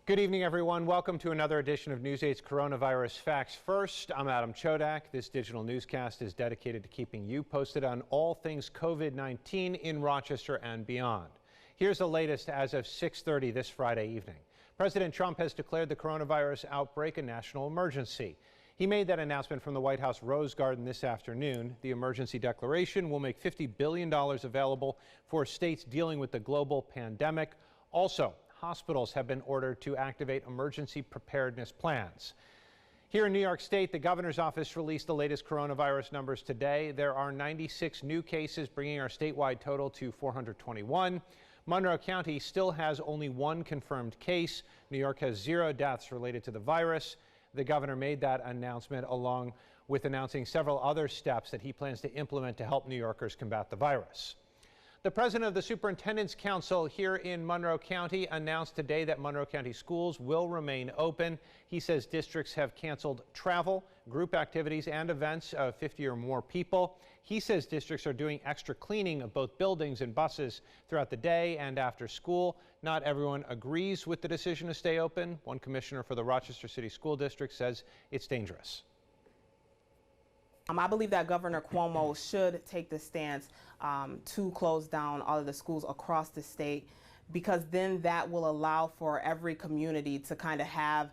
Good evening, everyone. Welcome to another edition of News 8's Coronavirus Facts First. I'm Adam Chodak. This digital newscast is dedicated to keeping you posted on all things COVID-19 in Rochester and beyond. Here's the latest as of 6:30 this Friday evening. President Trump has declared the coronavirus outbreak a national emergency. He made that announcement from the White House Rose Garden this afternoon. The emergency declaration will make $50 billion available for states dealing with the global pandemic. Also, hospitals have been ordered to activate emergency preparedness plans. Here in New York State, the governor's office released the latest coronavirus numbers today. There are 96 new cases, bringing our statewide total to 421. Monroe County still has only one confirmed case. New York has 0 deaths related to the virus. The governor made that announcement along with announcing several other steps that he plans to implement to help New Yorkers combat the virus. The president of the Superintendent's Council here in Monroe County announced today that Monroe County schools will remain open. He says districts have canceled travel, group activities, and events of 50 or more people. He says districts are doing extra cleaning of both buildings and buses throughout the day and after school. Not everyone agrees with the decision to stay open. One commissioner for the Rochester City School District says it's dangerous. I believe that Governor Cuomo should take the stance to close down all of the schools across the state, because then that will allow for every community to kind of have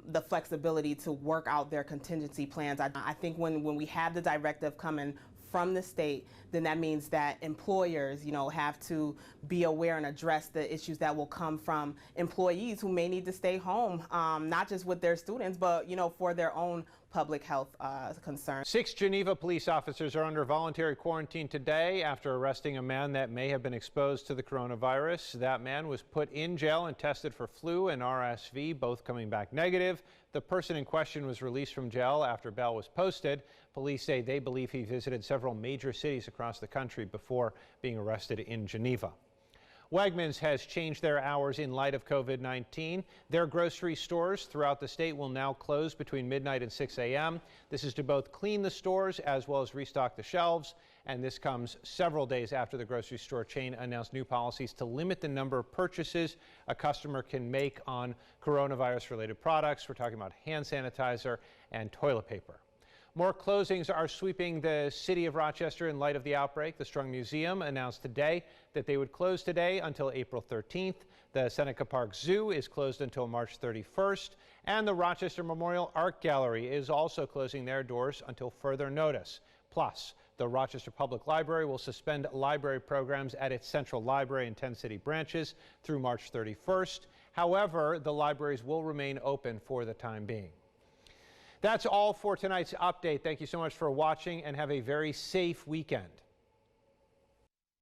the flexibility to work out their contingency plans. I think when we have the directive coming from the state, then that means that employers, have to be aware and address the issues that will come from employees who may need to stay home, not just with their students, but, for their own public health concerns. 6 Geneva police officers are under voluntary quarantine today after arresting a man that may have been exposed to the coronavirus. That man was put in jail and tested for flu and RSV, both coming back negative. The person in question was released from jail after bail was posted. Police say they believe he visited several major cities across the country before being arrested in Geneva. Wegmans has changed their hours in light of COVID-19. Their grocery stores throughout the state will now close between midnight and 6 a.m. This is to both clean the stores as well as restock the shelves. And this comes several days after the grocery store chain announced new policies to limit the number of purchases a customer can make on coronavirus-related products. We're talking about hand sanitizer and toilet paper. More closings are sweeping the city of Rochester in light of the outbreak. The Strung Museum announced today that they would close today until April 13th. The Seneca Park Zoo is closed until March 31st. And the Rochester Memorial Art Gallery is also closing their doors until further notice. Plus, the Rochester Public Library will suspend library programs at its Central Library and 10 city branches through March 31st. However, the libraries will remain open for the time being. That's all for tonight's update. Thank you so much for watching and have a very safe weekend.